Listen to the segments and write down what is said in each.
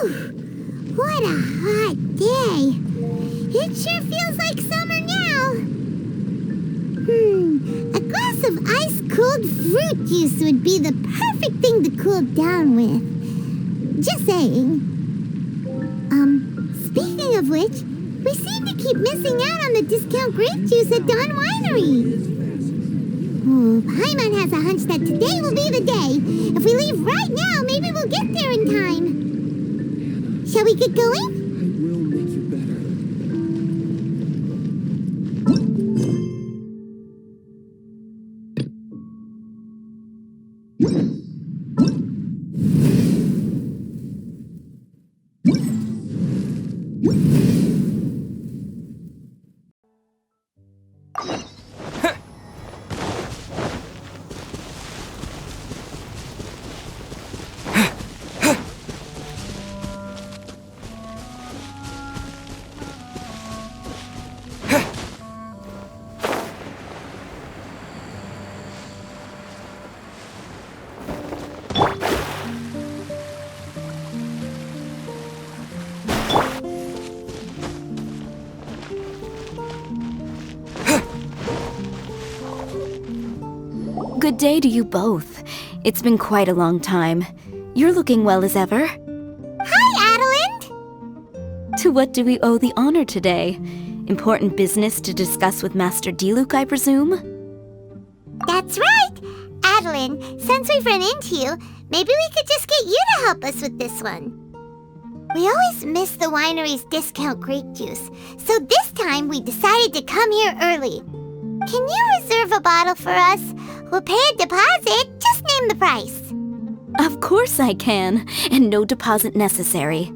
What a hot day. It sure feels like summer now. A glass of ice-cold fruit juice would be the perfect thing to cool down with. Just saying. Speaking of which, we seem to keep missing out on the discount grape juice at Dawn Winery. Oh, Paimon has a hunch that today will be the day. If we leave right now, maybe we'll get there in time. Shall we get going? I will make you better. Good day to you both. It's been quite a long time. You're looking well as ever. Hi, Adelind! To what do we owe the honor today? Important business to discuss with Master Diluc, I presume? That's right! Adelind, since we've run into you, maybe we could just get you to help us with this one. We always miss the winery's discount grape juice, so this time we decided to come here early. Can you reserve a bottle for us? We'll pay a deposit, just name the price. Of course I can, and no deposit necessary.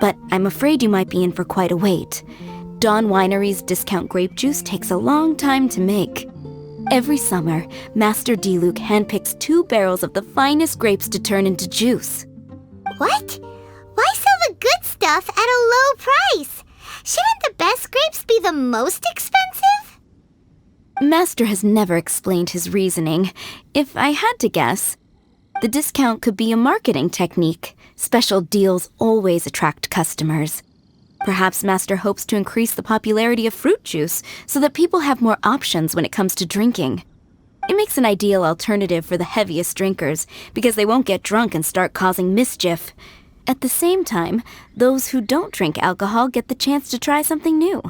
But I'm afraid you might be in for quite a wait. Dawn Winery's discount grape juice takes a long time to make. Every summer, Master Diluc handpicks 2 barrels of the finest grapes to turn into juice. What? Why sell the good stuff at a low price? Shouldn't the best grapes be the most expensive? Master has never explained his reasoning. If I had to guess, the discount could be a marketing technique. Special deals always attract customers. Perhaps Master hopes to increase the popularity of fruit juice so that people have more options when it comes to drinking. It makes an ideal alternative for the heaviest drinkers because they won't get drunk and start causing mischief. At the same time, those who don't drink alcohol get the chance to try something new.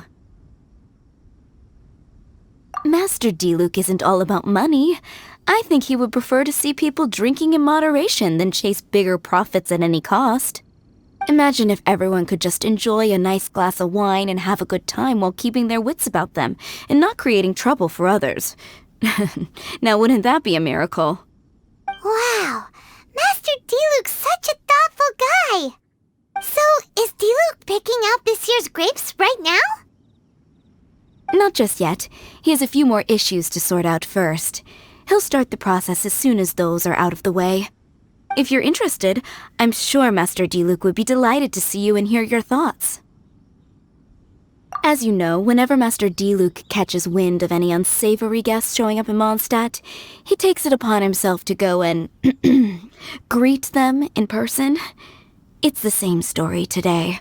Master Diluc isn't all about money. I think he would prefer to see people drinking in moderation than chase bigger profits at any cost. Imagine if everyone could just enjoy a nice glass of wine and have a good time while keeping their wits about them and not creating trouble for others. Now, wouldn't that be a miracle? Wow, Master Diluc's such a thoughtful guy. So, is Diluc picking out this year's grapes right now? Not just yet. He has a few more issues to sort out first. He'll start the process as soon as those are out of the way. If you're interested, I'm sure Master Diluc would be delighted to see you and hear your thoughts. As you know, whenever Master Diluc catches wind of any unsavory guests showing up in Mondstadt, he takes it upon himself to go and greet them in person. It's the same story today.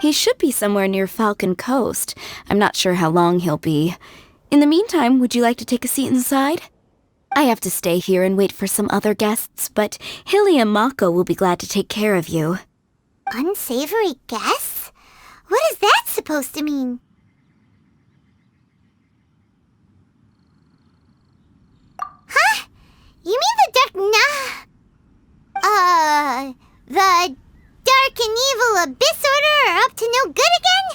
He should be somewhere near Falcon Coast. I'm not sure how long he'll be. In the meantime, would you like to take a seat inside? I have to stay here and wait for some other guests, but Hilly and Mako will be glad to take care of you. Unsavory guests? What is that supposed to mean? Huh? You mean the the Dark and Evil Abyss Order are up to no good again?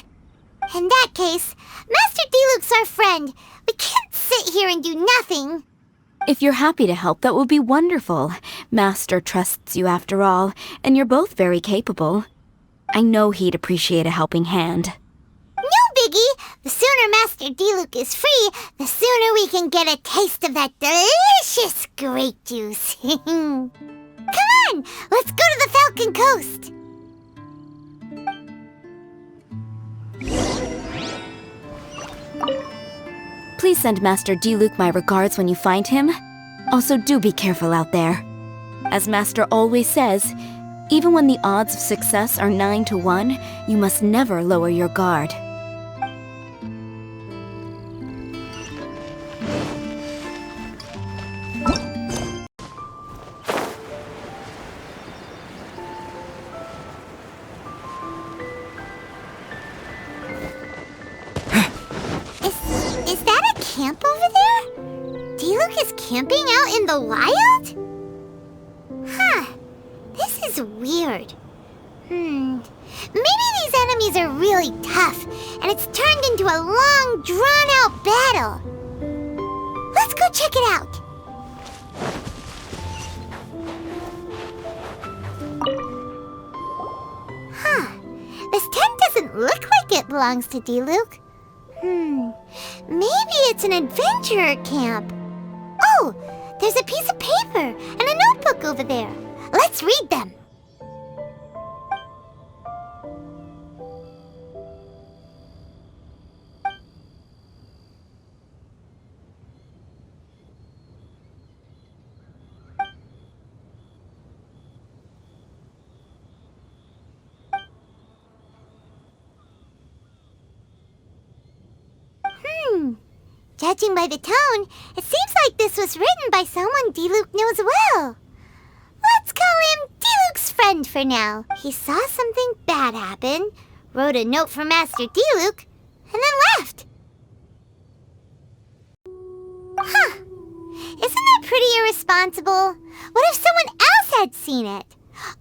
In that case, Master Diluc's our friend. We can't sit here and do nothing. If you're happy to help, that would be wonderful. Master trusts you after all, and you're both very capable. I know he'd appreciate a helping hand. No biggie! The sooner Master Diluc is free, the sooner we can get a taste of that delicious grape juice. Come on! Let's go to the Falcon Coast! Please send Master Diluc my regards when you find him. Also, do be careful out there. As Master always says, Even when the odds of success are 9 to 1, you must never lower your guard. Is that a camp over there? Diluc is camping out in the wild? Huh. This is weird. Maybe these enemies are really tough, and it's turned into a long, drawn-out battle. Let's go check it out. Huh. This tent doesn't look like it belongs to Diluc. Maybe it's an adventurer camp. Oh, there's a piece of paper and a notebook over there. Let's read them. Judging by the tone, it seems like this was written by someone Diluc knows well. Let's call him Diluc's friend for now. He saw something bad happen, wrote a note for Master Diluc, and then left. Huh. Isn't that pretty irresponsible? What if someone else had seen it?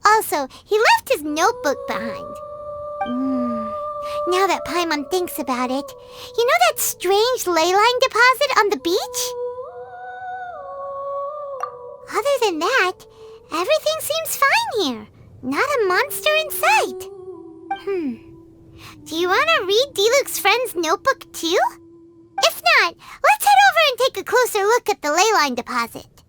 Also, he left his notebook behind. Now that Paimon thinks about it, you know that strange ley line deposit on the beach? Other than that, everything seems fine here. Not a monster in sight. Do you want to read Diluc's friend's notebook too? If not, let's head over and take a closer look at the ley line deposit.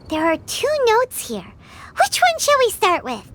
There are 2 notes here. Which one shall we start with?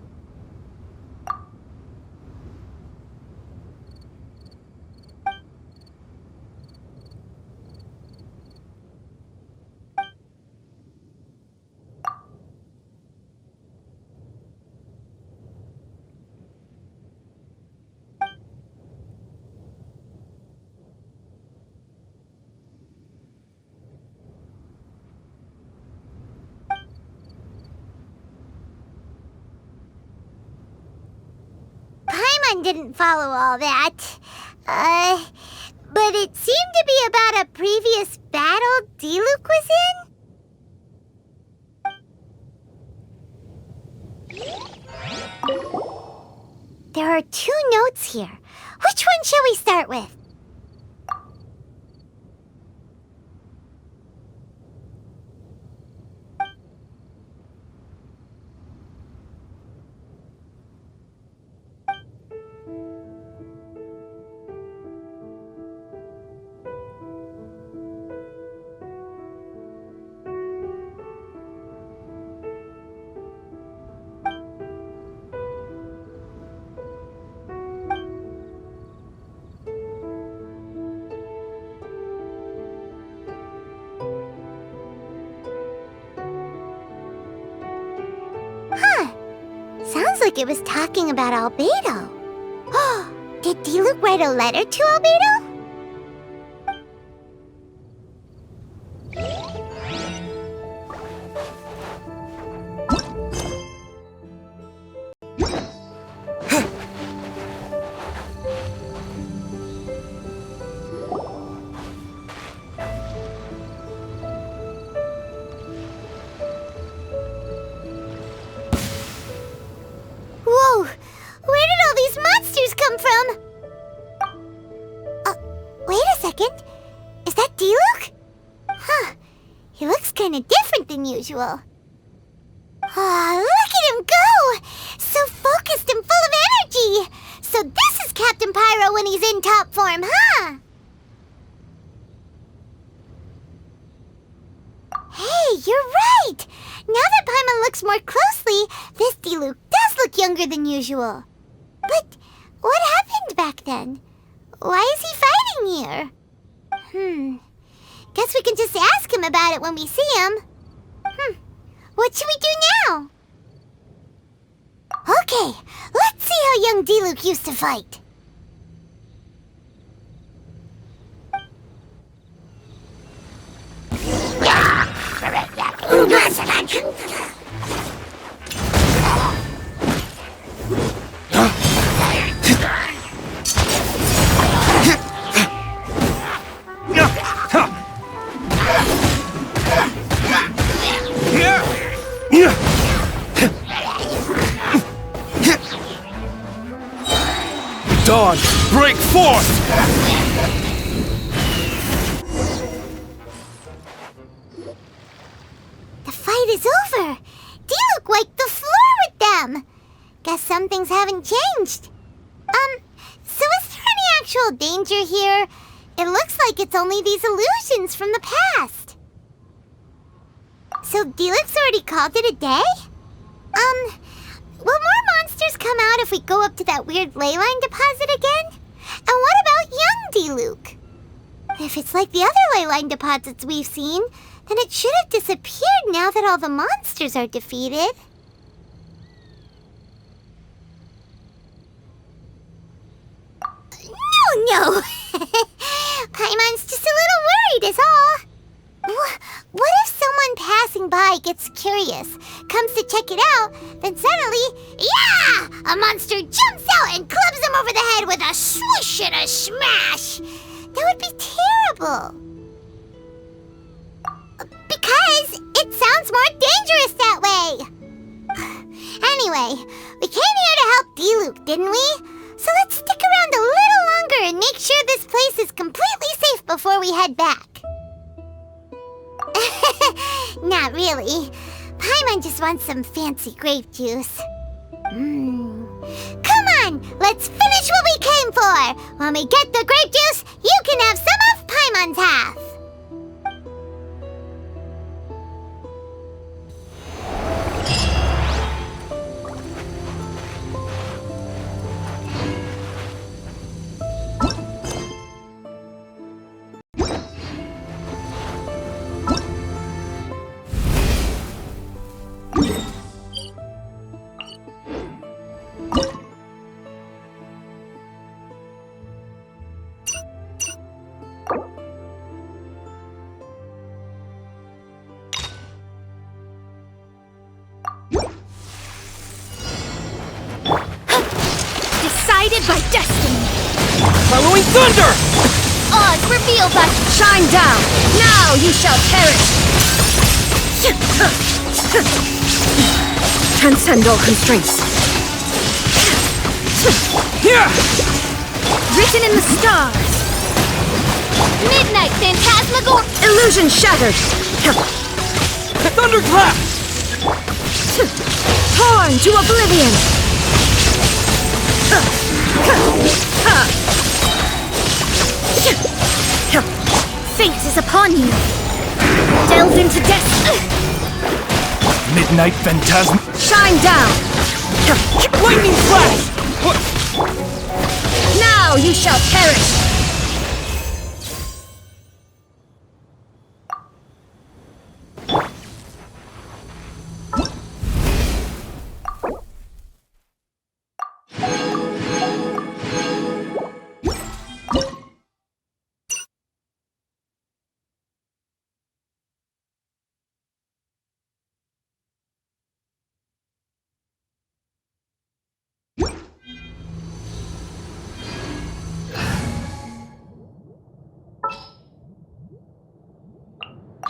Didn't follow all that. But it seemed to be about a previous battle Diluc was in? There are 2 notes here. Which one shall we start with? Sounds like it was talking about Albedo. Did Diluc write a letter to Albedo? Whoa! Where did all these monsters come from? Wait a second. Is that Diluc? Huh. He looks kind of different than usual. Look at him go! So focused and full of energy! So this is Captain Pyro when he's in top form, huh? Hey, you're right! Now that Paimon looks more closely, this Diluc does look younger than usual. But what happened back then? Why is he fighting here? Guess we can just ask him him about it when we see him. What should we do now? Okay, let's see how young D-Luke used to fight. Dawn, break forth! The fight is over. D-Luke wiped the floor with them. Guess some things haven't changed. So is there any actual danger here? It looks like it's only these illusions from the past. So D-Luke's already called it a day? Will more monsters come out if we go up to that weird ley line deposit again? And what about young D-Luke? If it's like the other ley line deposits we've seen, then it should have disappeared now that all the monsters are defeated. No! Paimon's just a little worried is all. What if someone passing by gets curious, comes to check it out, then suddenly, yeah! A monster jumps out and clubs him over the head with a swish and a smash! That would be terrible. Because it sounds more dangerous that way. Anyway, we came here to help D-Luke, didn't we? So let's stick around a little longer and make sure this place is completely safe before we head back. Not really. Paimon just wants some fancy grape juice. Come on, let's finish what we came for. When we get the grape juice, you can have some of Paimon's half. Decided by destiny. Following thunder! Oz revealed by shine down. Now you shall perish. Transcend all constraints. Written in the stars. Midnight phantasmagoria. Illusion shattered. Thunderclap! Torn to oblivion. Fate is upon you. Delve into death. Midnight phantasm. Shine down. Lightning flash! Now you shall perish.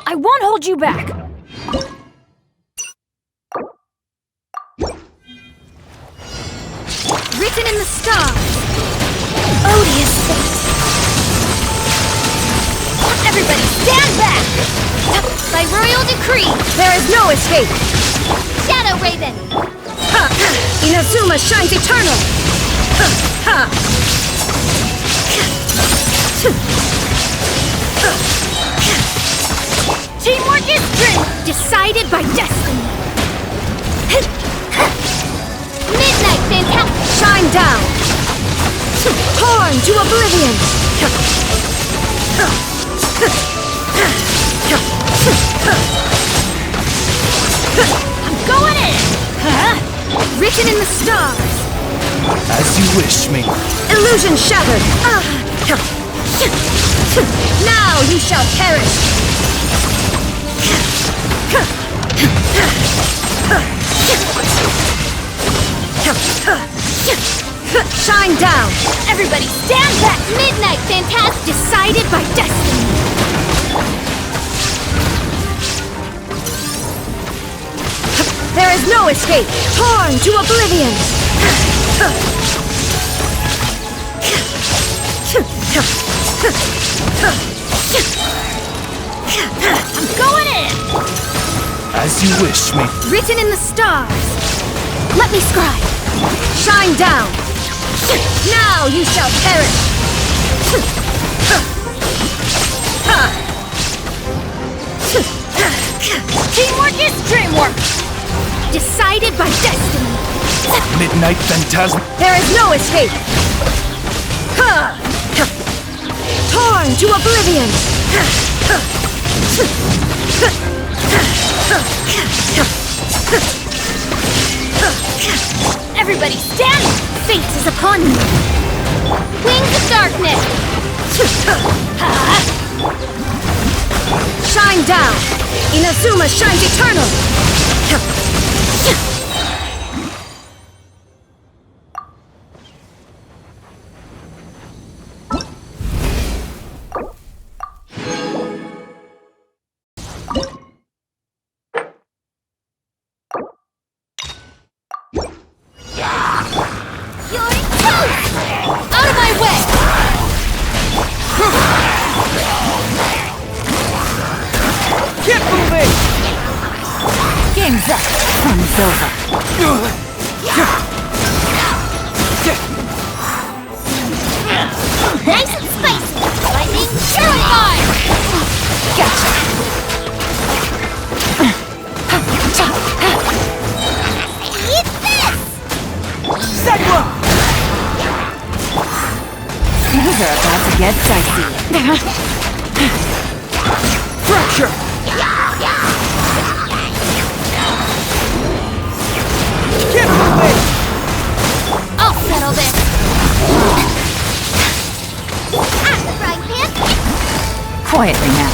I won't hold you back. Written in the stars. Odious fate. Everybody stand back! By royal decree, there is no escape. Shadow Raven. Inazuma shines eternal. Teamwork is strength, decided by destiny. Midnight phantasm. Shine down. Torn to oblivion. Written in the stars. As you wish, me. Illusion shattered. Now you shall perish. Shine down. Everybody stand back. Midnight Phantasm decided by destiny. There is no escape. Torn to oblivion. I'm going in. As you wish, me. Written in the stars. Let me scribe. Shine down. Now you shall perish. Teamwork is dreamwork. Decided by destiny. Midnight Phantasm. There is no escape. Torn to oblivion. Everybody stand! Fate is upon you. Wings of darkness. Shine down. Inazuma shines eternal. Out of my way! Keep moving! Game's up. Fun's over. Nice and spicy. Lightning purified. Gotcha. Eat this. Segwa! Things are about to get dicey. Fracture! Keep moving! I'll settle this. At the frying pan. Quietly now.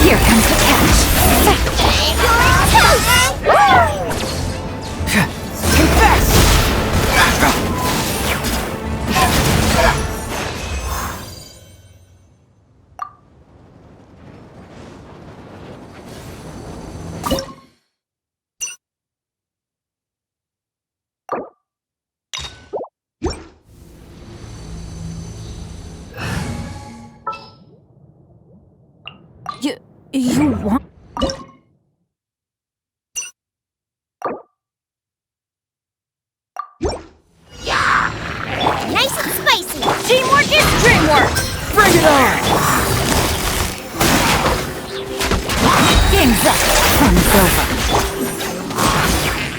Here comes the catch. Confess! You want... Nice and spicy. Teamwork is dreamwork. Bring it on! Game's up. Fun's over.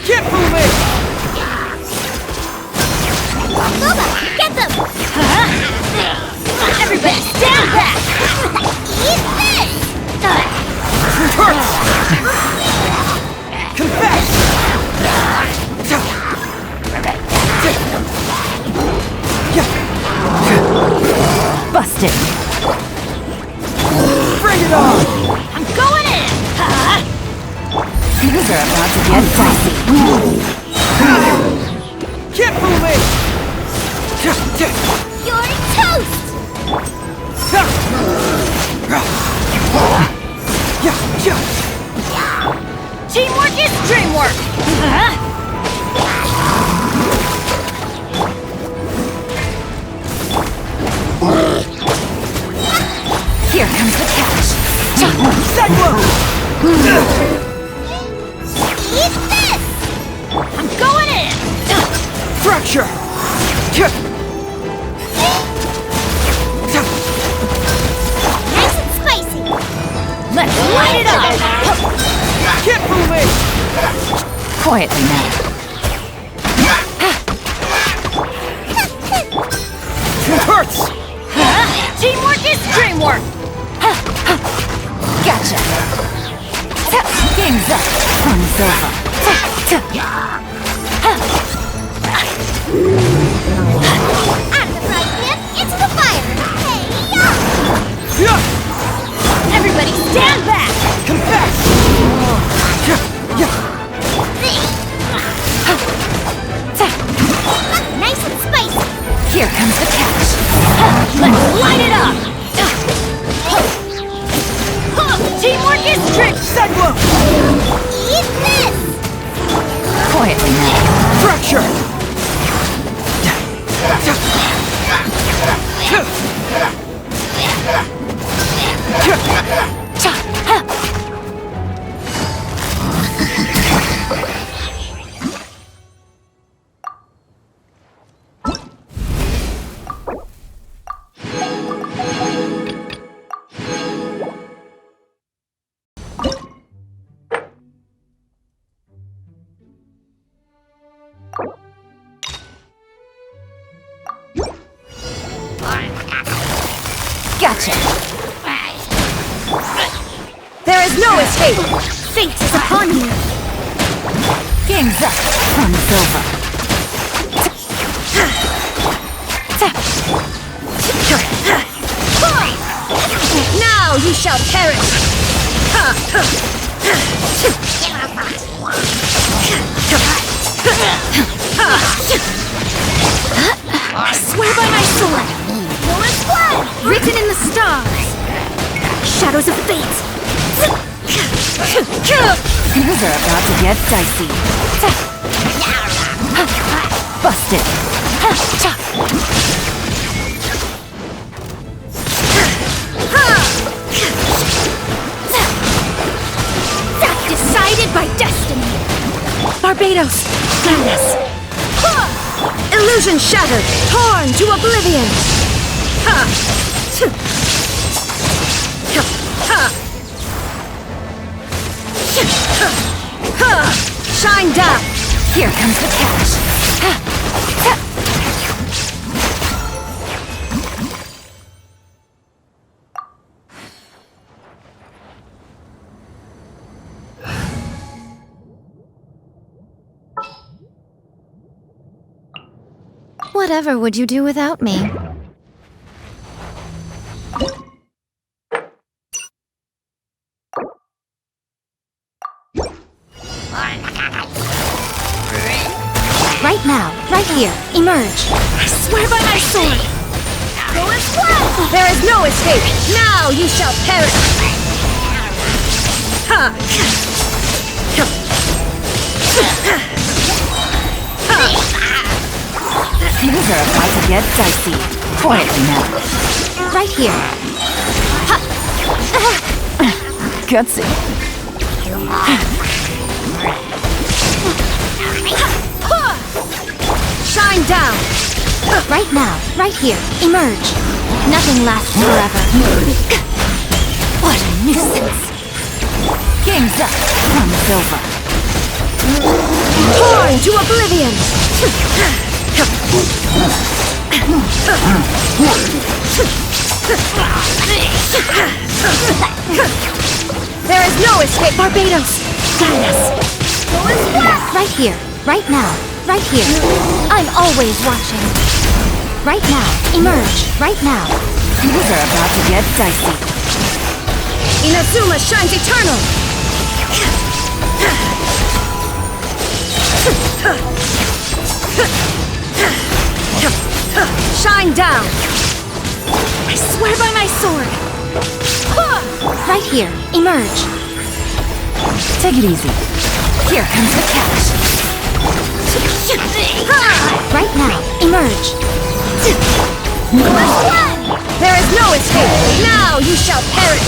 Keep moving! Boba, get them. Everybody stand back. Eat this. Hurts! Confess! Busted. Bring it on! I'm going in. Things are about to get dicey. Keep moving! You're toast. Teamwork is dreamwork. Here comes the catch. Segwa! Eat this. I'm going in. Fracture! Nice and spicy. Let's light it up. Keep moving! Quietly now. Hurts! Teamwork is dreamwork. Gotcha. Game's up. Fun's over. Out of the frying pan, into the fire! Hey, Everybody stand back! Confess! nice and spicy! Here comes the catch. Let's light it up! Teamwork is trick! Seglo! Eat this! Quietly now. Fracture! Gotcha. There is no escape. Fate is upon you. Game's up. Fun's over. Now you shall perish. I swear by my sword. Yours blood! Written in the stars. Shadows of fate. Things are about to get dicey. Busted. Decided by destiny. Barbados, madness. Illusion shattered, torn to oblivion. Shine down. Here comes the catch. Whatever would you do without me? Right now, right here, emerge. I swear by my sword. Go as well! There is no escape. Now you shall perish. Things are about to get dicey. Quietly now. Right here. Gutsy. Shine down. Right now, right here, emerge. Nothing lasts forever. What a nuisance. Game's up. Fun's over. Torn to oblivion. There is no escape. Barbados. Madness. Right here, right now, right here. I'm always watching. Right now, emerge. Right now. Things are about to get dicey. Inazuma shines eternal. Shine down. I swear by my sword. Right here, emerge. Take it easy. Here comes the catch. Right now, emerge. There is no escape. Now you shall perish.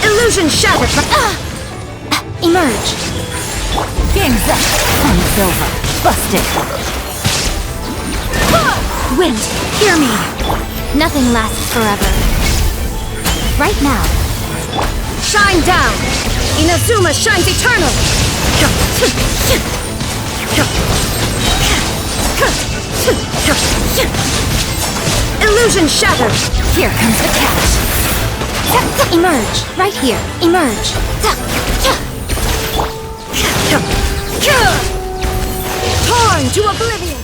Illusion shattered. Emerge. Game's up. Fun's over. Busted. Wind, hear me. Nothing lasts forever. Right now. Shine down. Inazuma shines eternal. Illusion shattered. Here comes the catch. Emerge. Right here. Emerge. Torn to oblivion!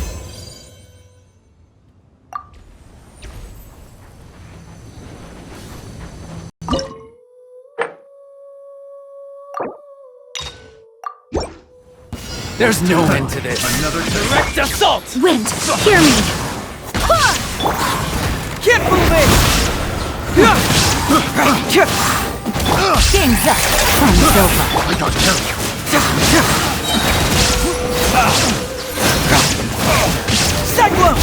There's no end to this. Another direct assault! Wind, hear me. Can't move it! Game's up. Fun's over. I got carried. Cyclone!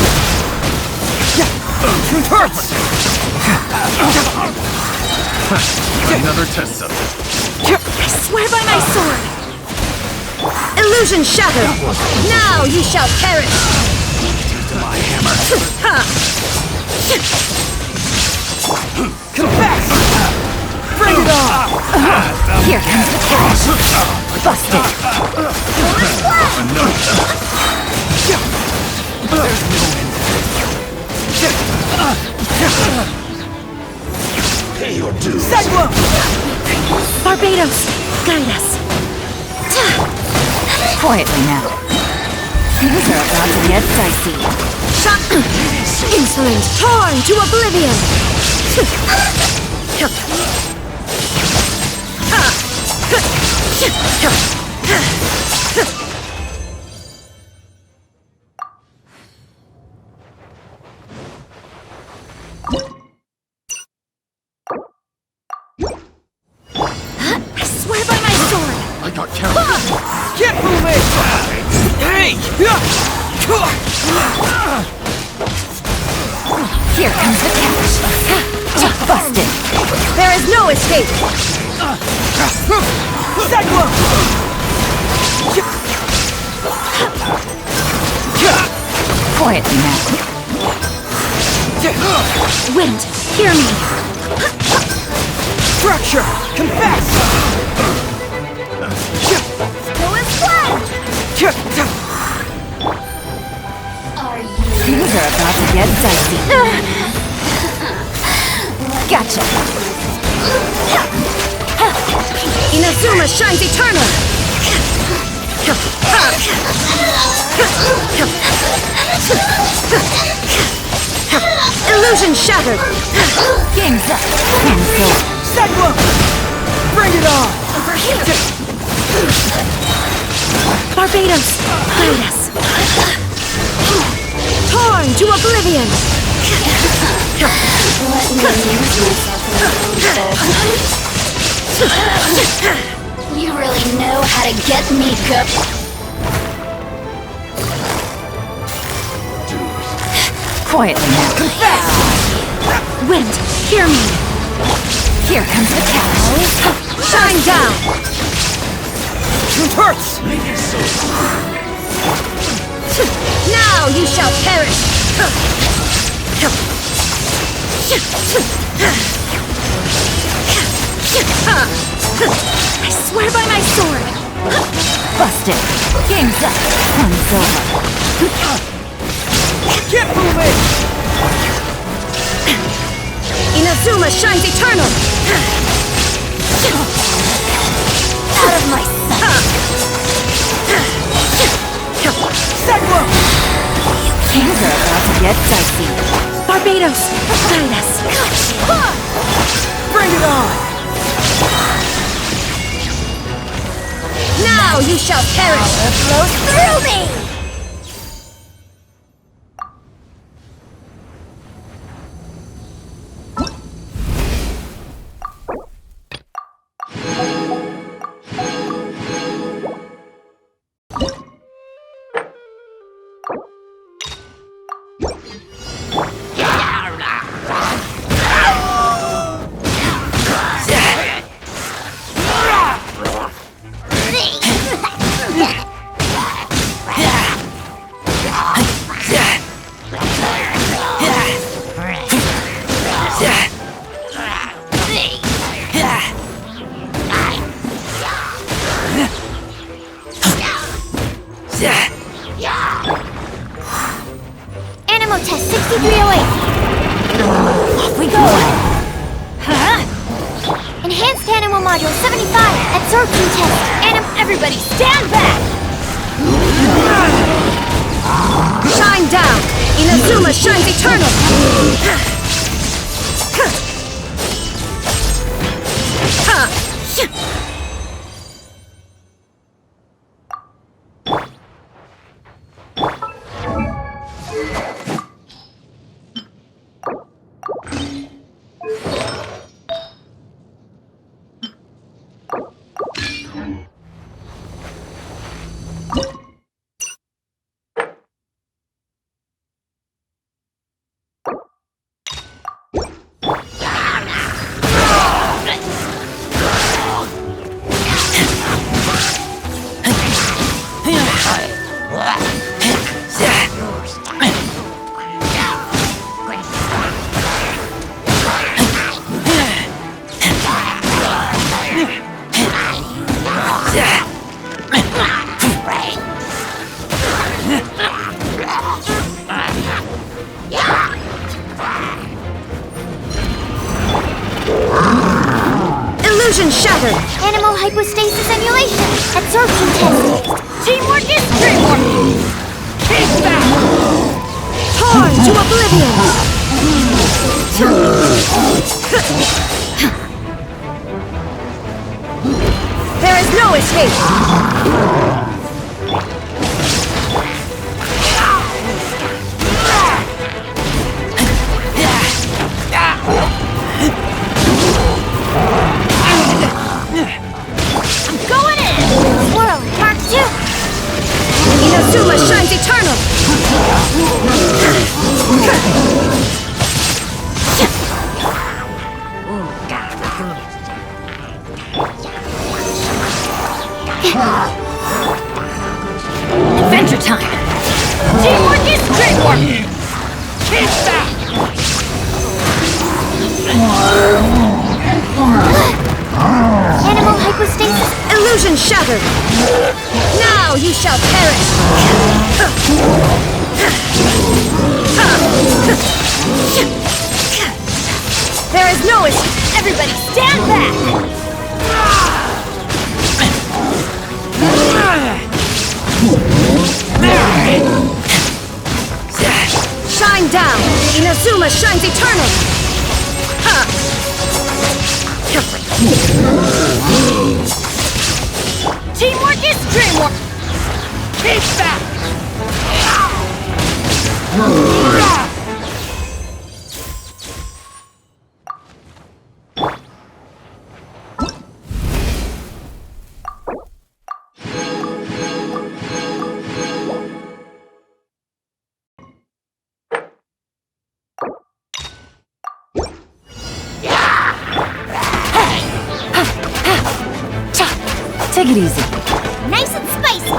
It hurts! Another test subject. I swear by my sword! Illusion shattered! Now you shall perish! My hammer. Confess! Bring it on! Here comes the cash. Busted. Pay your dues. Cyclone! Barbados, guide us! Quietly now. Things are about to get dicey. Insolent! Torn to oblivion! I swear by my sword! I got carried. Can't move it! Hey! Here comes the cash. Busted. There is no escape! Cyclone! Quietly now. Wind, hear me. Fracture! Confess! Go as planned! Things are about to get dicey. Gotcha. Inazuma shines eternal! Illusion shattered! Game's up. Game's over. Cyclone! Bring it on! Over here! Barbados, guide us! Torn to oblivion! You really know how to get me, Cup. Quietly now. Confess! Wind, hear me. Here comes the cash. Shine down! It hurts! Now you shall perish! I swear by my sword! Busted. Game's up. Fun's over. Can't move it! Inazuma shines eternal! Out of my sight. Cyclone! Things are about to get dicey. Barbados, guide us! Bring it on! Now you shall perish! Flows through me! Animal test 6308. Off we go. Huh? Advanced Animal Module 75, absorption test. Everybody stand back! Shine down! Inazuma shines eternal! Illusion shattered! Animal hypostasis emulation, absorption test. Teamwork is dreamwork! Kick back! Torn to oblivion! There is no escape! Going in! Swirl, Mark 2. Inazuma shines eternal! Adventure time! Teamwork is dreamwork! Keep back! Animal hypostasis. Illusion shattered! Now you shall perish! There is no escape! Everybody stand back! Shine down! Inazuma shines eternal! Teamwork is dreamwork! Keep back! Take it easy. Nice and spicy.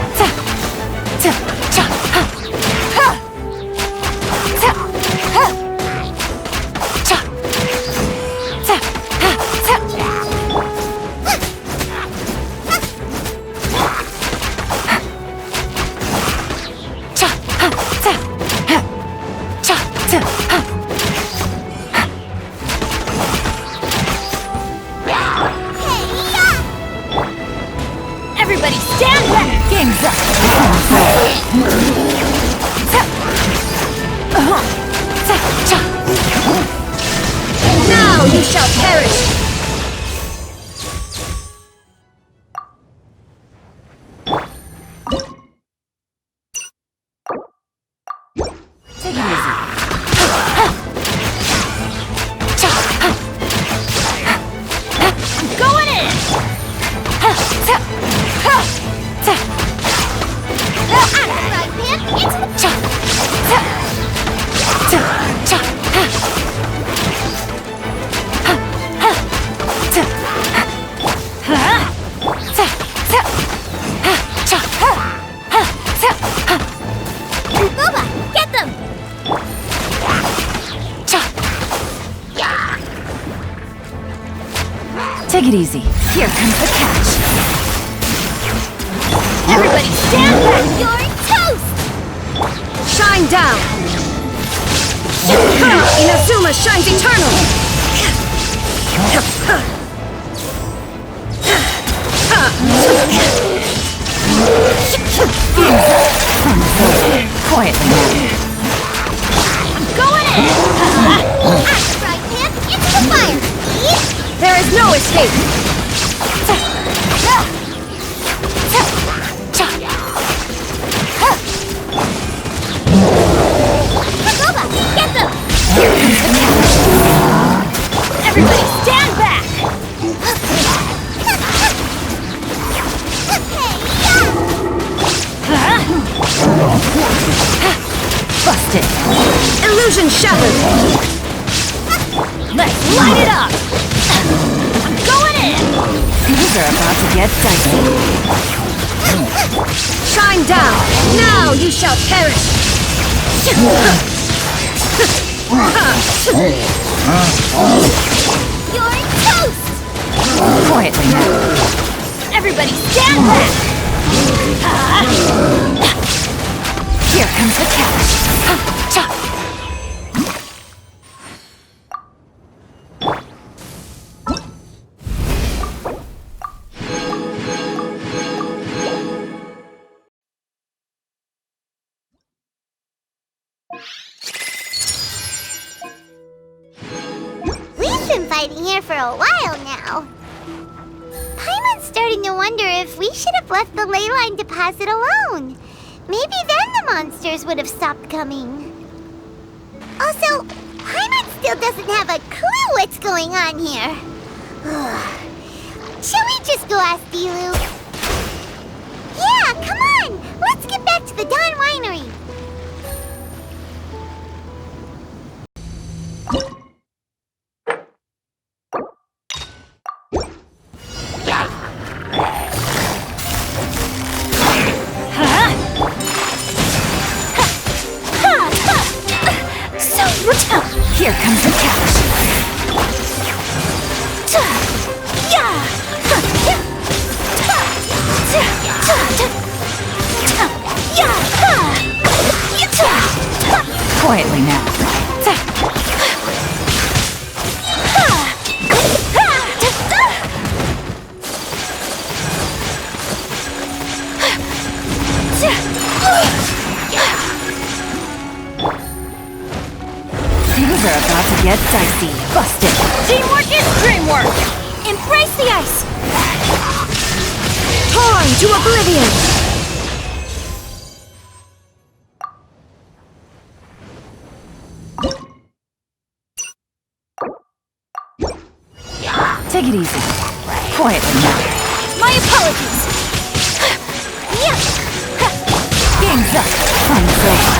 Everybody stand back! Game's up! Now you shall perish! Take it easy. I'm going in! Booba, get them! Take it easy. Here comes the catch. Everybody stand back! You're toast! Shine down! Inazuma shines eternal! Quietly now. Going in! Axe right hand into the fire! There is no escape. Hagoba, get them! Everybody stand back. Busted. Illusion shattered. Let's light it up. I'm going in! Things are about to get dicey. Shine down. Now you shall perish. You're toast! Quietly now. Everybody stand back! Here comes the catch. We've been fighting here for a while now. Paimon's starting to wonder if we should have left the ley line deposit alone. Maybe then the monsters would have stopped coming. Also, Paimon still doesn't have a clue what's going on here. Shall we just go ask Dilu? Yeah, come on! Let's get back to the Dawn Winery. Here comes the catch. Quietly now. Things are about to get dicey. Busted. Teamwork is dreamwork! Embrace the ice! Torn to oblivion. Take it easy. Quietly now. My apologies! Game's up. Fun's over.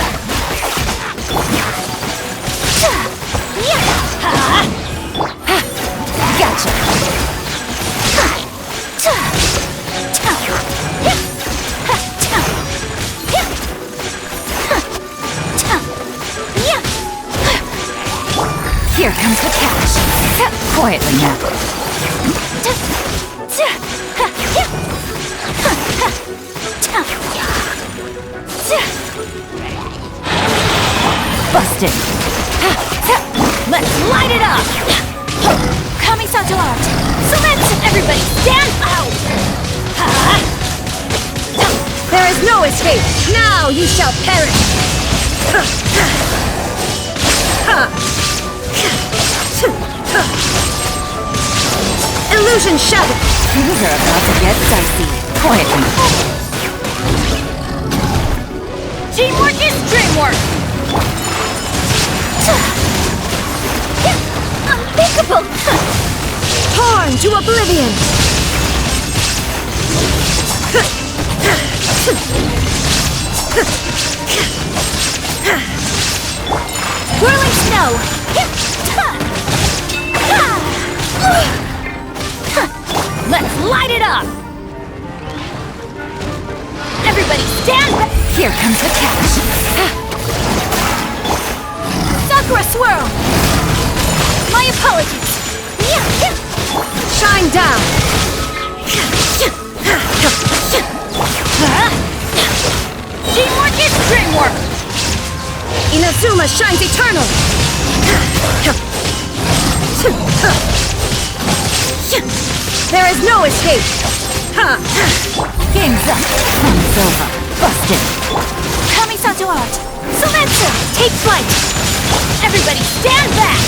Gotcha. Here comes the catch. Quietly now. Busted. Let's light it up. Kamisato art. So let's everybody stand out. There is no escape. Now you shall perish. Illusion shattered. Things are about to get dicey. Quietly. Teamwork is dreamwork! Unthinkable! Torn to oblivion. Whirling snow! Let's light it up. Everybody stand back! Here comes the catch. Sakura swirl! My apologies! Shine down. Teamwork is dreamwork! Inazuma shines eternal. There is no escape. Game's up. Time's over. Busted. Kamisato out. Sometsu, take flight. Everybody stand back.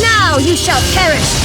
Now you shall perish.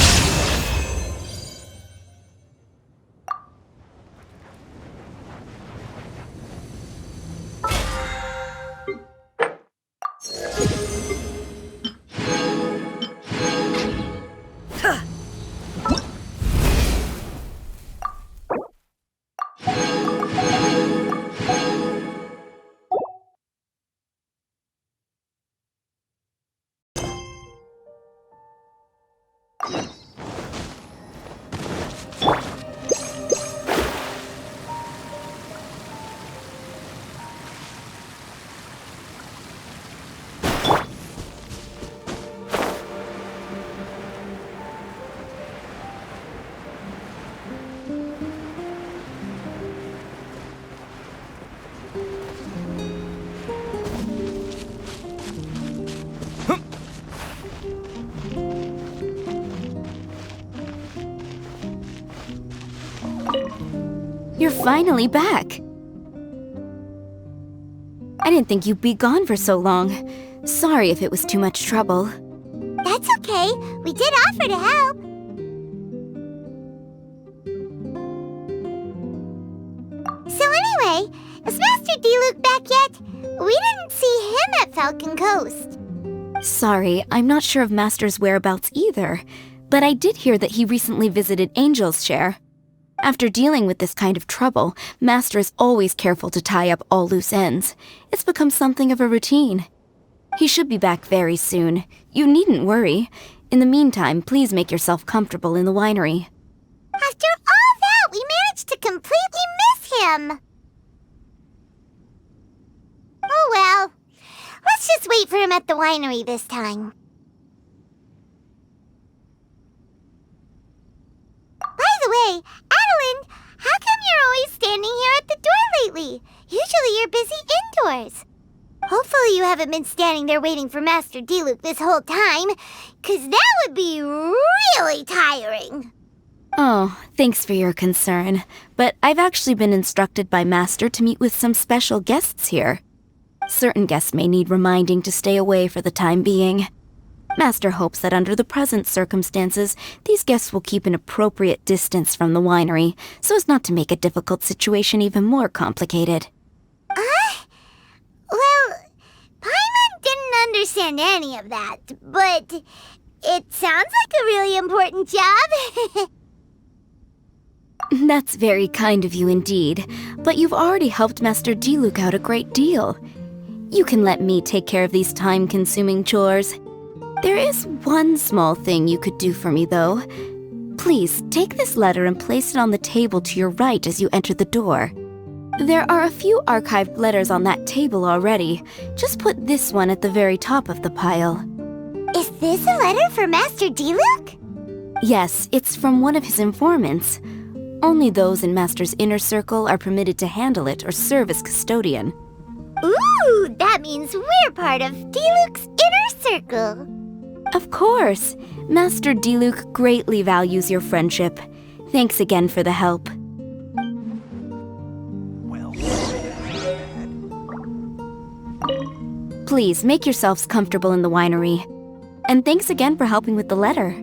You're finally back. I didn't think you'd be gone for so long. Sorry if it was too much trouble. That's okay. We did offer to help. So anyway, is Master Diluc back yet? We didn't see him at Falcon Coast. Sorry, I'm not sure of Master's whereabouts either, but I did hear that he recently visited Angel's Share. After dealing with this kind of trouble, Master is always careful to tie up all loose ends. It's become something of a routine. He should be back very soon. You needn't worry. In the meantime, please make yourself comfortable in the winery. After all that, we managed to completely miss him. Oh well. Let's just wait for him at the winery this time. By the way, Adeline, how come you're always standing here at the door lately? Usually you're busy indoors. Hopefully you haven't been standing there waiting for Master Diluc this whole time, 'cause that would be really tiring. Oh, thanks for your concern. But I've actually been instructed by Master to meet with some special guests here. Certain guests may need reminding to stay away for the time being. Master hopes that under the present circumstances, these guests will keep an appropriate distance from the winery, so as not to make a difficult situation even more complicated. Well, Paimon didn't understand any of that, but it sounds like a really important job. That's very kind of you indeed, but you've already helped Master Diluc out a great deal. You can let me take care of these time-consuming chores. There is one small thing you could do for me, though. Please, take this letter and place it on the table to your right as you enter the door. There are a few archived letters on that table already. Just put this one at the very top of the pile. Is this a letter for Master Diluc? Yes, it's from one of his informants. Only those in Master's inner circle are permitted to handle it or serve as custodian. Ooh, that means we're part of Diluc's inner circle. Of course! Master Diluc greatly values your friendship. Thanks again for the help. Please, make yourselves comfortable in the winery. And thanks again for helping with the letter.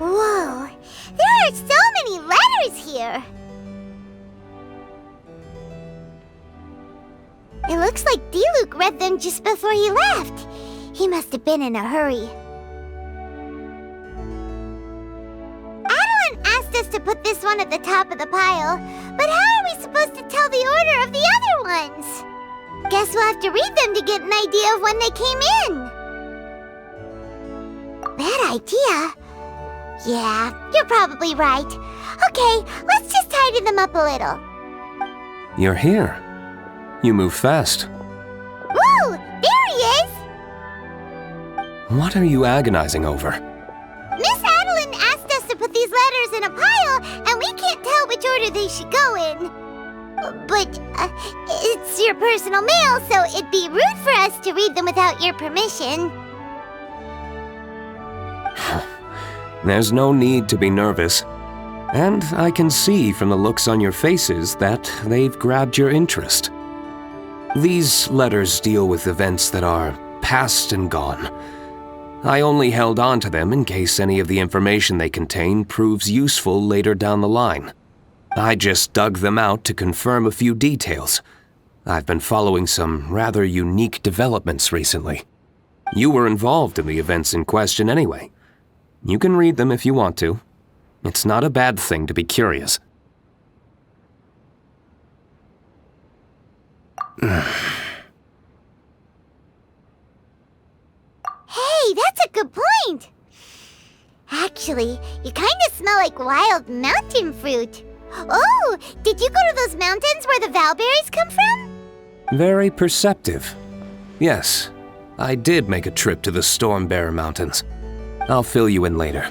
Whoa, there are so many letters here. It looks like Diluc read them just before he left. He must have been in a hurry. Adeline asked us to put this one at the top of the pile, but how are we supposed to tell the order of the other ones? Guess we'll have to read them to get an idea of when they came in. Bad idea. Yeah, you're probably right. Okay, let's just tidy them up a little. You're here. You move fast. Woo! There he is! What are you agonizing over? Miss Adeline asked us to put these letters in a pile, and we can't tell which order they should go in. But, it's your personal mail, so it'd be rude for us to read them without your permission. There's no need to be nervous. And I can see from the looks on your faces that they've grabbed your interest. These letters deal with events that are past and gone. I only held on to them in case any of the information they contain proves useful later down the line. I just dug them out to confirm a few details. I've been following some rather unique developments recently. You were involved in the events in question anyway. You can read them if you want to. It's not a bad thing to be curious. Hey, that's a good point! Actually, you kinda smell like wild mountain fruit. Oh, did you go to those mountains where the valberries come from? Very perceptive. Yes, I did make a trip to the Stormbearer Mountains. I'll fill you in later.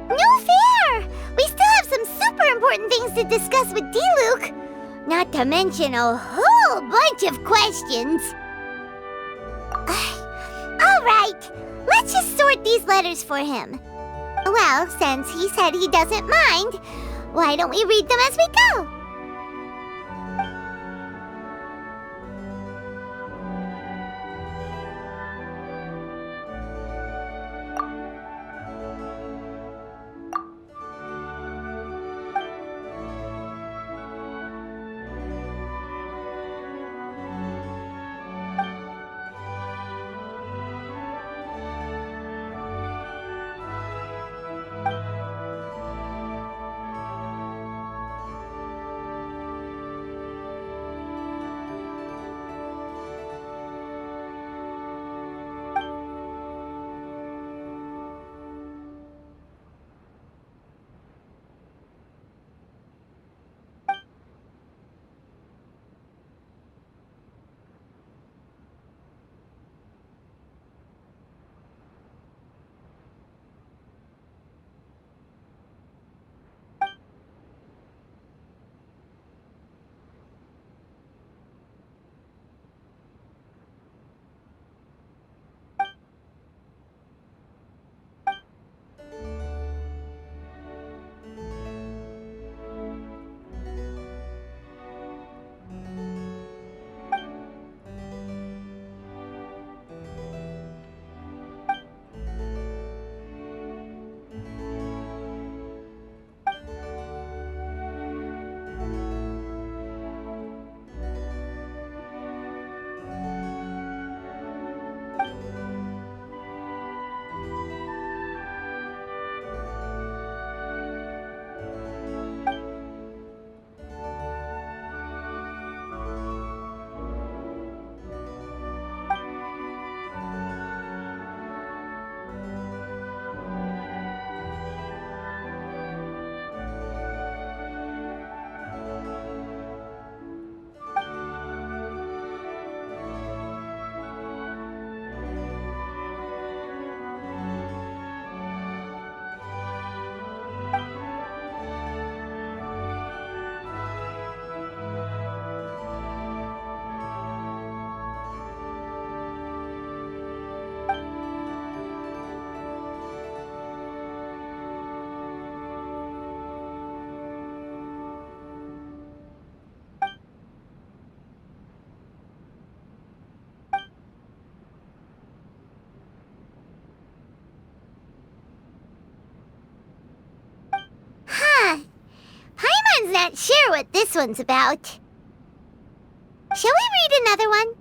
No fair! We still have some super important things to discuss with D-Luke. Not to mention a whole bunch of questions. Alright, let's just sort these letters for him. Well, since he said he doesn't mind, why don't we read them as we go? Paimon's not sure what this one's about. Shall we read another one?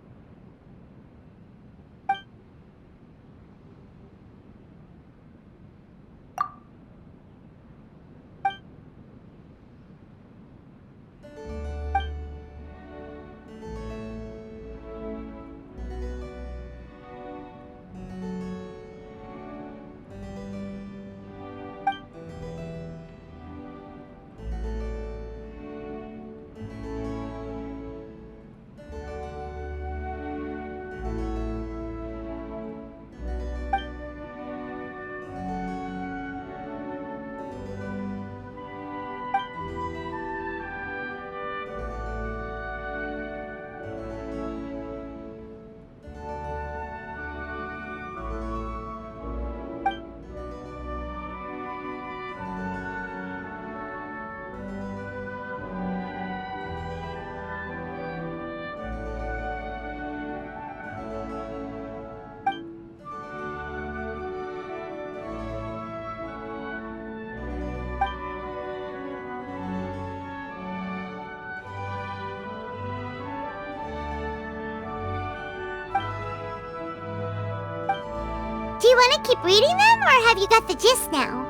Do you want to keep reading them, or have you got the gist now?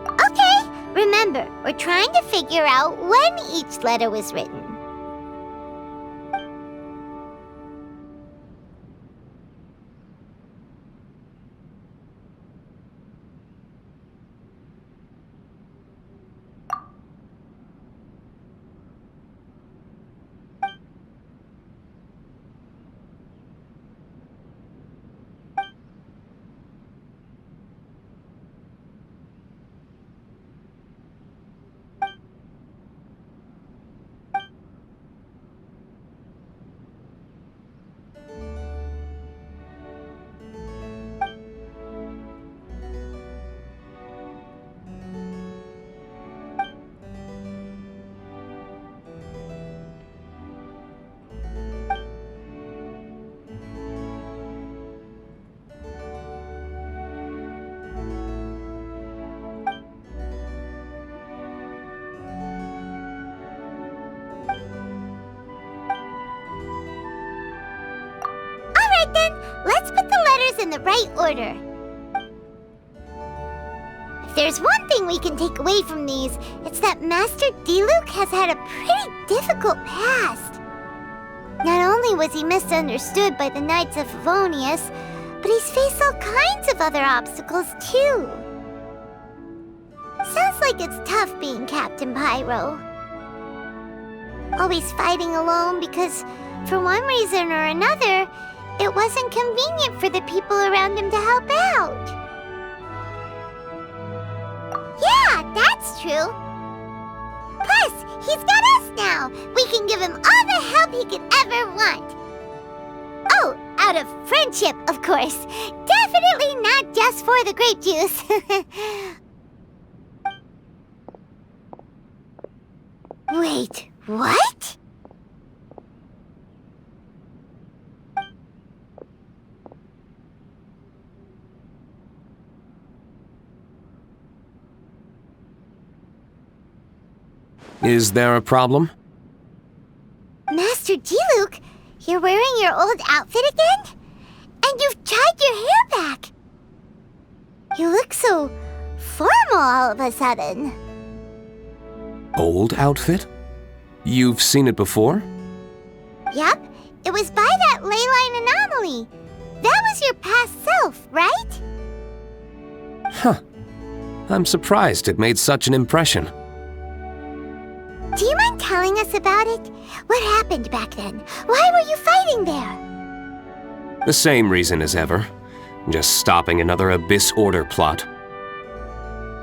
Okay, remember, we're trying to figure out when each letter was written. Then, let's put the letters in the right order. If there's one thing we can take away from these, it's that Master Diluc has had a pretty difficult past. Not only was he misunderstood by the Knights of Favonius, but he's faced all kinds of other obstacles too. Sounds like it's tough being Captain Pyro. Always fighting alone because, for one reason or another, it wasn't convenient for the people around him to help out. Yeah, that's true. Plus, he's got us now. We can give him all the help he could ever want. Oh, out of friendship, of course. Definitely not just for the grape juice. Wait, what? Is there a problem? Master Diluc, you're wearing your old outfit again? And you've tied your hair back. You look so formal all of a sudden. Old outfit? You've seen it before? Yep, it was by that ley line anomaly. That was your past self, right? Huh. I'm surprised it made such an impression. Do you mind telling us about it? What happened back then? Why were you fighting there? The same reason as ever. Just stopping another Abyss Order plot.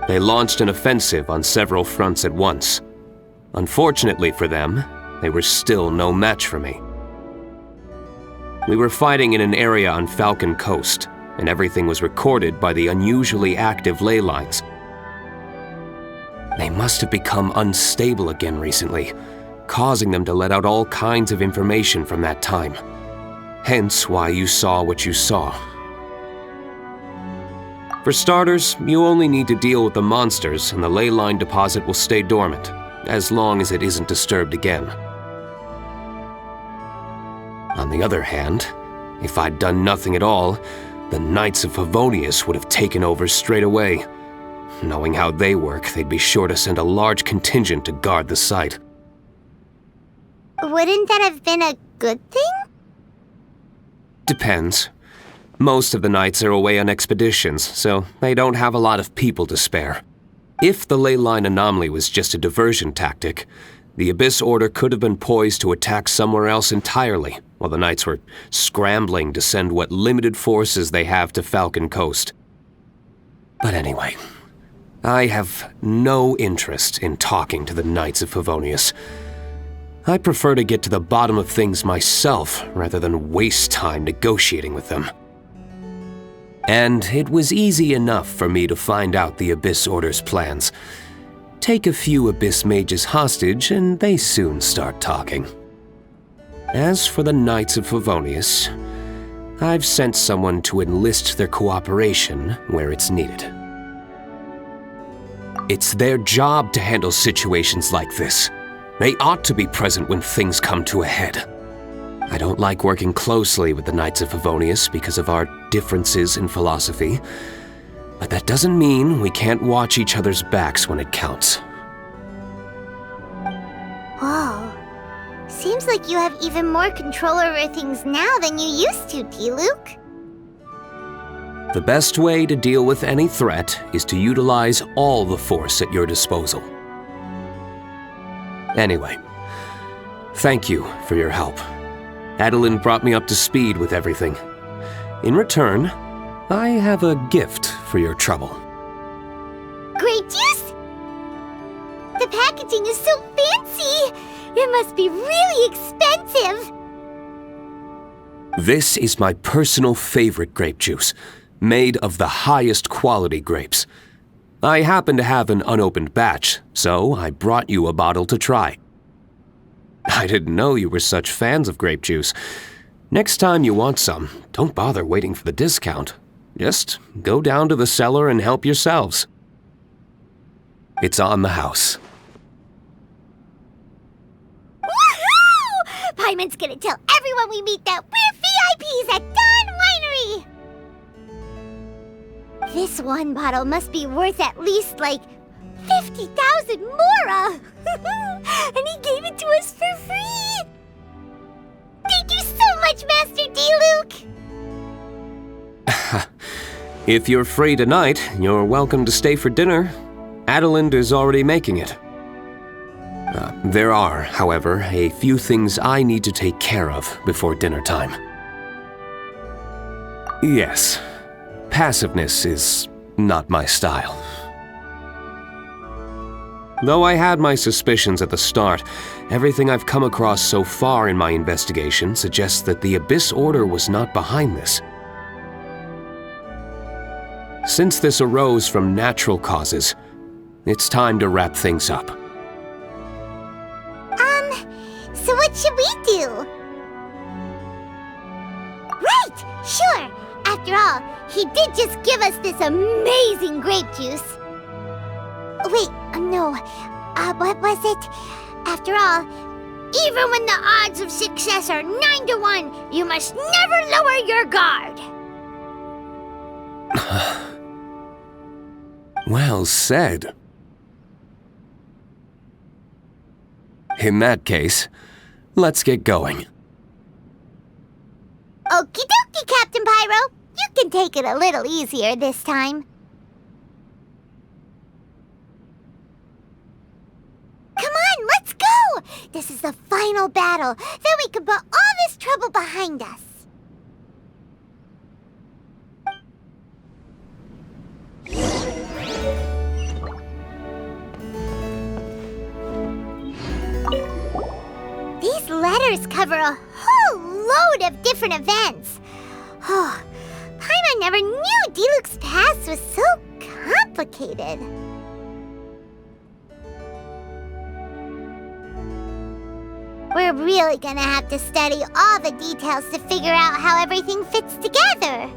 They launched an offensive on several fronts at once. Unfortunately for them, they were still no match for me. We were fighting in an area on Falcon Coast, and everything was recorded by the unusually active ley lines. They must have become unstable again recently, causing them to let out all kinds of information from that time. Hence why you saw what you saw. For starters, you only need to deal with the monsters and the ley line deposit will stay dormant, as long as it isn't disturbed again. On the other hand, if I'd done nothing at all, the Knights of Favonius would have taken over straight away. Knowing how they work, they'd be sure to send a large contingent to guard the site. Wouldn't that have been a good thing? Depends. Most of the knights are away on expeditions, so they don't have a lot of people to spare. If the ley line anomaly was just a diversion tactic, the Abyss Order could have been poised to attack somewhere else entirely, while the knights were scrambling to send what limited forces they have to Falcon Coast. But anyway, I have no interest in talking to the Knights of Favonius. I prefer to get to the bottom of things myself rather than waste time negotiating with them. And it was easy enough for me to find out the Abyss Order's plans. Take a few Abyss Mages hostage and they soon start talking. As for the Knights of Favonius, I've sent someone to enlist their cooperation where it's needed. It's their job to handle situations like this. They ought to be present when things come to a head. I don't like working closely with the Knights of Favonius because of our differences in philosophy, but that doesn't mean we can't watch each other's backs when it counts. Whoa. Seems like you have even more control over things now than you used to, D-Luke. The best way to deal with any threat is to utilize all the force at your disposal. Anyway, thank you for your help. Adeline brought me up to speed with everything. In return, I have a gift for your trouble. Grape juice? The packaging is so fancy! It must be really expensive! This is my personal favorite grape juice, made of the highest quality grapes. I happen to have an unopened batch, so I brought you a bottle to try. I didn't know you were such fans of grape juice. Next time you want some, don't bother waiting for the discount. Just go down to the cellar and help yourselves. It's on the house. Woohoo! Paimon's gonna tell everyone we meet that we're VIPs at Dawn Winery! This one bottle must be worth at least, like, 50,000 mora! And he gave it to us for free! Thank you so much, Master D-Luke! If you're free tonight, you're welcome to stay for dinner. Adeline is already making it. There are, however, a few things I need to take care of before dinner time. Yes, passiveness is not my style. Though I had my suspicions at the start, everything I've come across so far in my investigation suggests that the Abyss Order was not behind this. Since this arose from natural causes, it's time to wrap things up. So what should we do? Right! Sure! After all, he did just give us this amazing grape juice. Wait, no. What was it? After all, even when the odds of success are 9 to 1, you must never lower your guard. Well said. In that case, let's get going. Okie dokie, Captain Pyro. You can take it a little easier this time. Come on, let's go! This is the final battle. Then we can put all this trouble behind us. These letters cover a whole load of different events. Oh, Paimon never knew D-Luke's past was so complicated. We're really gonna have to study all the details to figure out how everything fits together.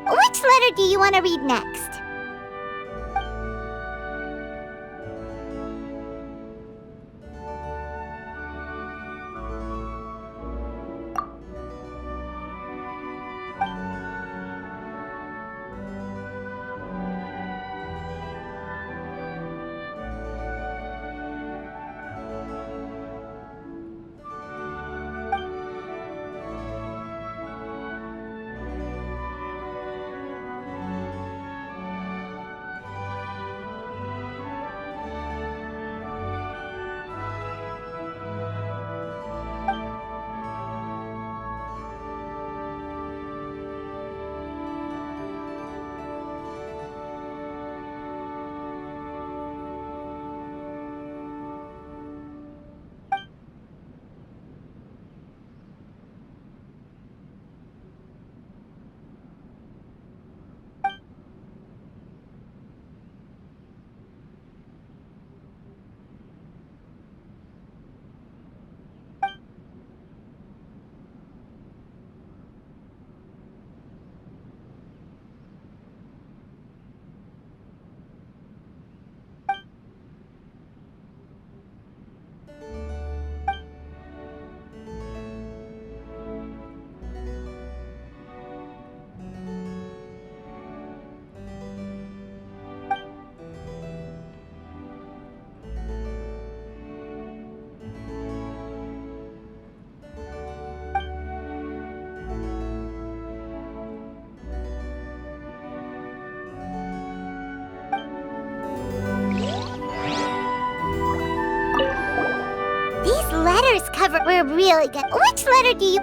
Which letter do you want to read next? letters cover were really good. Which letter do you...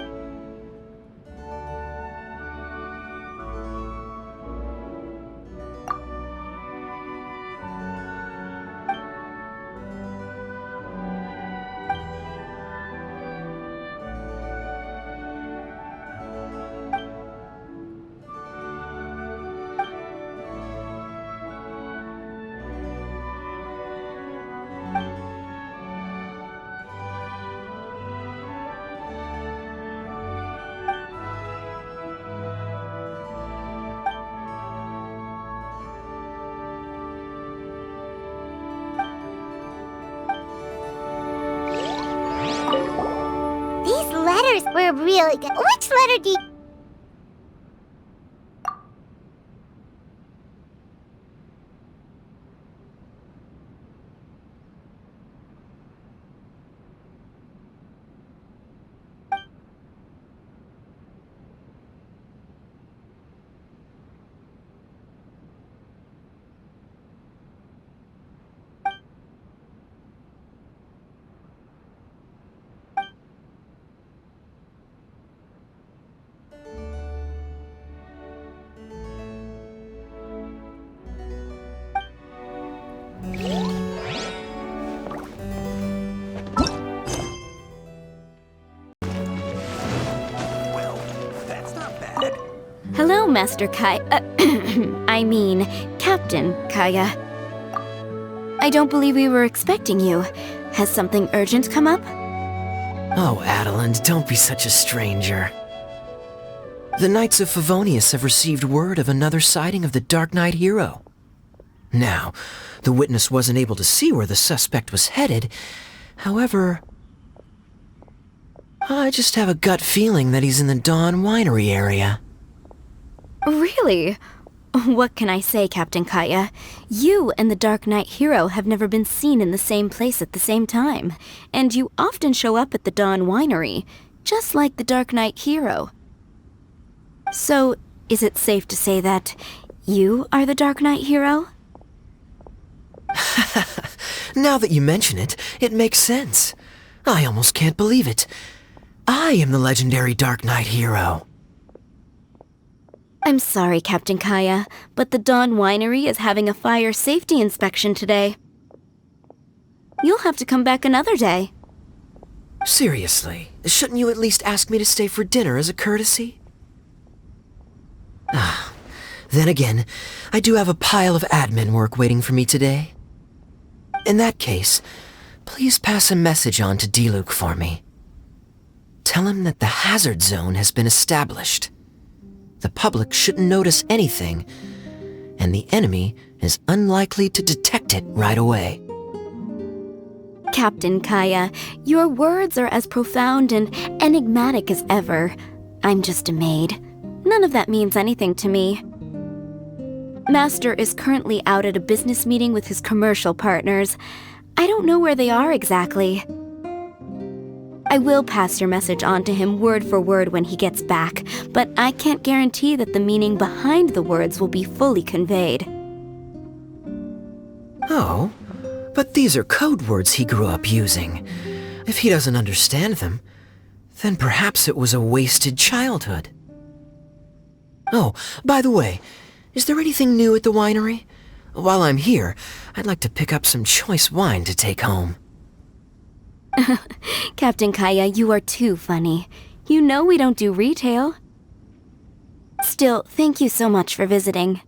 These letters were really good. Which letter do you... Hello, Master Kai. I mean, Captain Kaya. I don't believe we were expecting you. Has something urgent come up? Oh, Adeline, don't be such a stranger. The Knights of Favonius have received word of another sighting of the Dark Knight hero. Now, the witness wasn't able to see where the suspect was headed. However, I just have a gut feeling that he's in the Dawn Winery area. Really? What can I say, Captain Kaya? You and the Dark Knight hero have never been seen in the same place at the same time, and you often show up at the Dawn Winery, just like the Dark Knight hero. So, is it safe to say that you are the Dark Knight hero? Now that you mention it, it makes sense. I almost can't believe it. I am the legendary Dark Knight hero. I'm sorry, Captain Kaya, but the Dawn Winery is having a fire safety inspection today. You'll have to come back another day. Seriously, shouldn't you at least ask me to stay for dinner as a courtesy? Then again, I do have a pile of admin work waiting for me today. In that case, please pass a message on to Diluc for me. Tell him that the hazard zone has been established. The public shouldn't notice anything, and the enemy is unlikely to detect it right away. Captain Kaya, your words are as profound and enigmatic as ever. I'm just a maid. None of that means anything to me. Master is currently out at a business meeting with his commercial partners. I don't know where they are exactly. I will pass your message on to him word for word when he gets back, but I can't guarantee that the meaning behind the words will be fully conveyed. Oh, but these are code words he grew up using. If he doesn't understand them, then perhaps it was a wasted childhood. Oh, by the way, is there anything new at the winery? While I'm here, I'd like to pick up some choice wine to take home. Captain Kaya, you are too funny. You know we don't do retail. Still, thank you so much for visiting.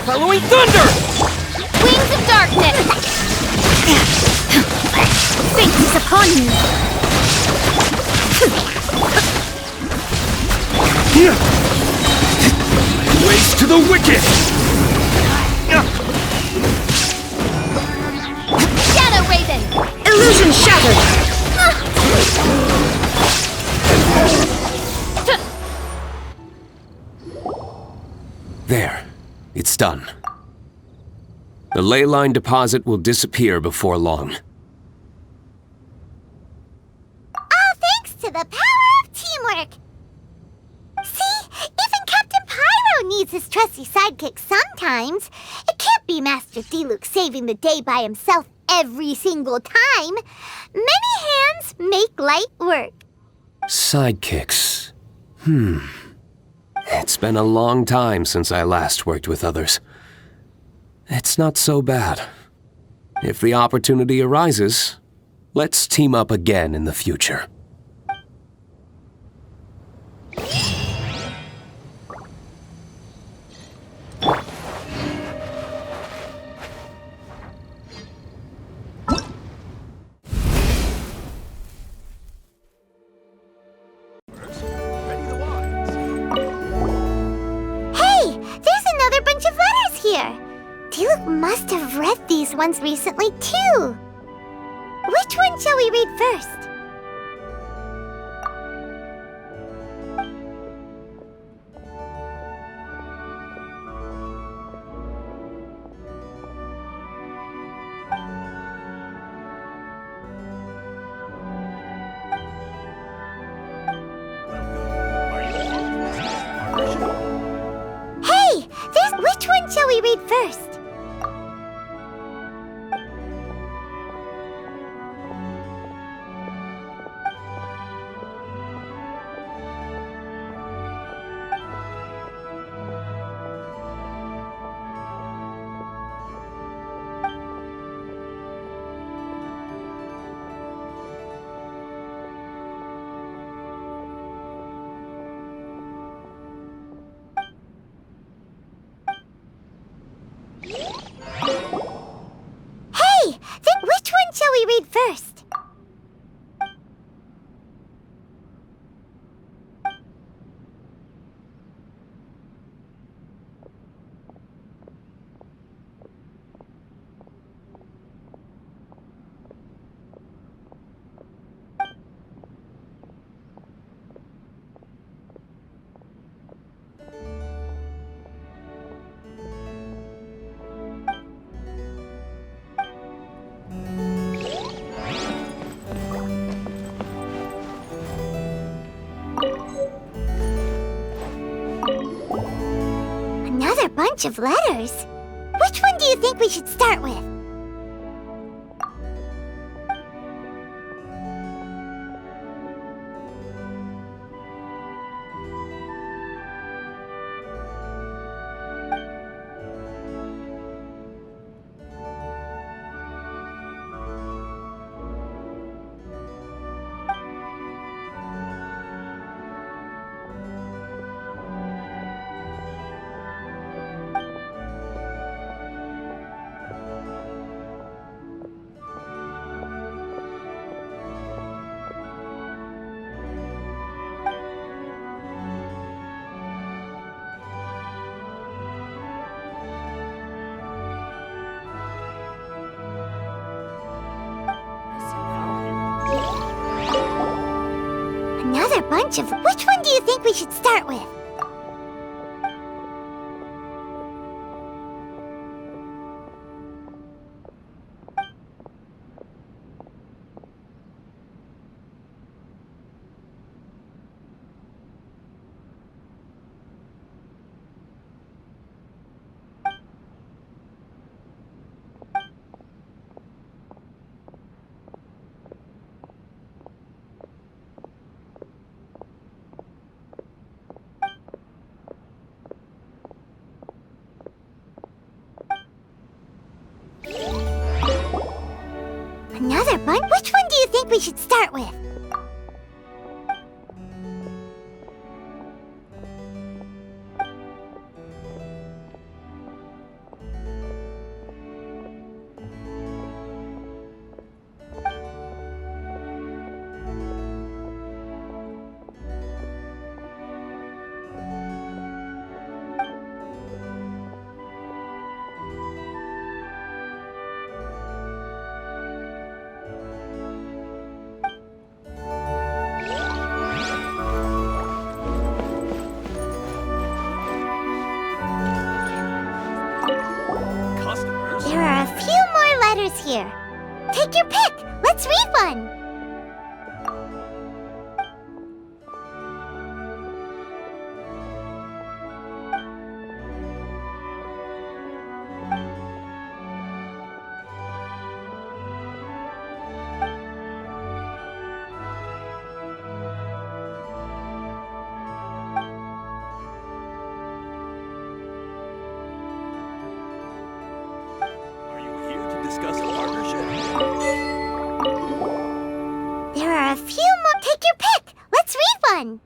Following thunder! Wings of darkness! Fate is upon you! Ways to the wicked! Shadow Raven! Illusion shattered! There. It's done. The ley line deposit will disappear before long. Oh, thanks, the power of teamwork! See, even Captain Pyro needs his trusty sidekick sometimes. It can't be Master Diluc saving the day by himself every single time. Many hands make light work. Sidekicks. It's been a long time since I last worked with others. It's not so bad. If the opportunity arises, let's team up again in the future. Diluc must have read these ones recently, too. Which one shall we read first? Hey! Which one shall we read first? Hey! Which one shall we read first? Another bunch of letters. Which one do you think we should start with? Another bunch of... Which one do you think we should start with? Another bunch? Which one do you think we should start with? There are a few more letters here. Take your pick. Let's read one. take your pick. Let's read one.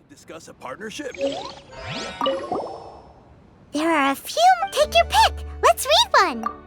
Discuss a partnership? There are a few. Take your pick. Let's read one.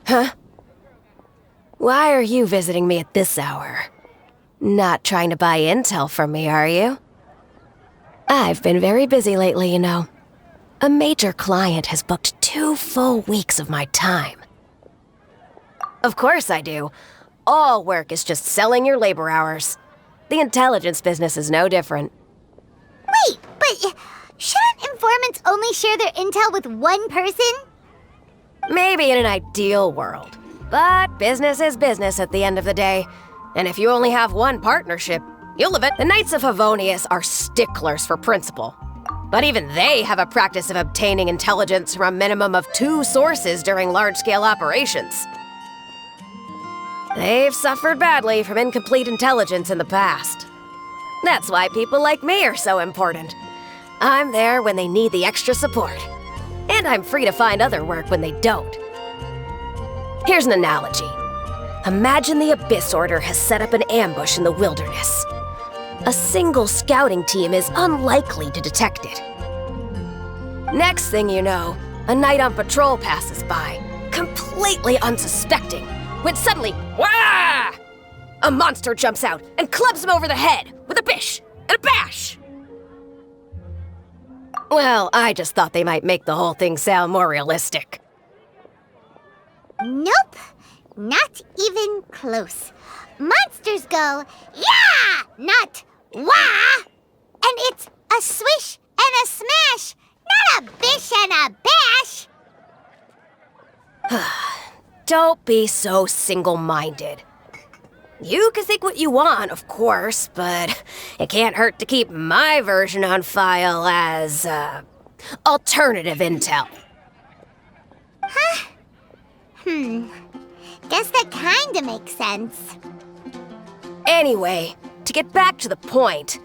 Huh? Why are you visiting me at this hour? Not trying to buy intel from me, are you? I've been very busy lately, you know. A major client has booked 2 full weeks of my time. Of course I do. All work is just selling your labor hours. The intelligence business is no different. Wait, but shouldn't informants only share their intel with one person? Maybe in an ideal world. But business is business at the end of the day. And if you only have one partnership, you'll live it. The Knights of Favonius are sticklers for principle. But even they have a practice of obtaining intelligence from a minimum of 2 sources during large-scale operations. They've suffered badly from incomplete intelligence in the past. That's why people like me are so important. I'm there when they need the extra support. And I'm free to find other work when they don't. Here's an analogy. Imagine the Abyss Order has set up an ambush in the wilderness. A single scouting team is unlikely to detect it. Next thing you know, a knight on patrol passes by, completely unsuspecting, when suddenly, wah! A monster jumps out and clubs him over the head with a bish and a bash. Well, I just thought they might make the whole thing sound more realistic. Nope, not even close. Monsters go, yeah, not wah! And it's a swish and a smash, not a bish and a bash. Don't be so single-minded. You can think what you want, of course, but it can't hurt to keep my version on file as, alternative intel. Huh? Guess that kinda makes sense. Anyway, to get back to the point,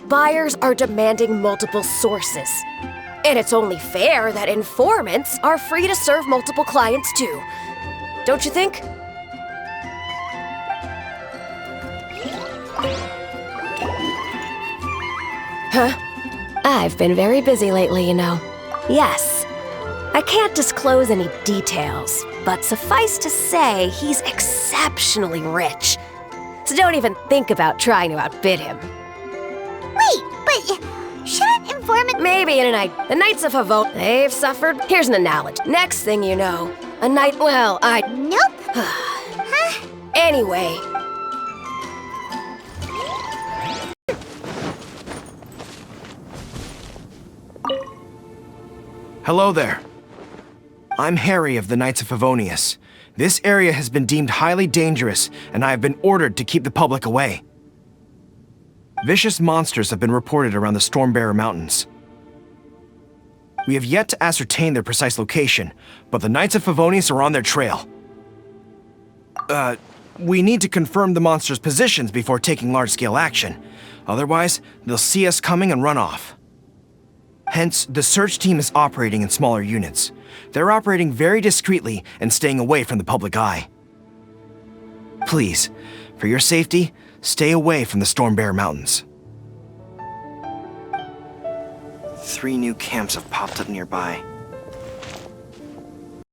buyers are demanding multiple sources. And it's only fair that informants are free to serve multiple clients too. Don't you think? Huh? I've been very busy lately, you know. Yes, I can't disclose any details, but suffice to say, he's exceptionally rich. So don't even think about trying to outbid him. Wait, but shouldn't informant... Maybe in a night. The Knights of Havot, they've suffered. Here's an analogy. Next thing you know, a knight, well, Nope. Huh? Anyway. Hello there. I'm Harry of the Knights of Favonius. This area has been deemed highly dangerous, and I have been ordered to keep the public away. Vicious monsters have been reported around the Stormbearer Mountains. We have yet to ascertain their precise location, but the Knights of Favonius are on their trail. We need to confirm the monsters' positions before taking large-scale action. Otherwise, they'll see us coming and run off. Hence, the search team is operating in smaller units. They're operating very discreetly and staying away from the public eye. Please, for your safety, stay away from the Stormbearer Mountains. 3 new camps have popped up nearby.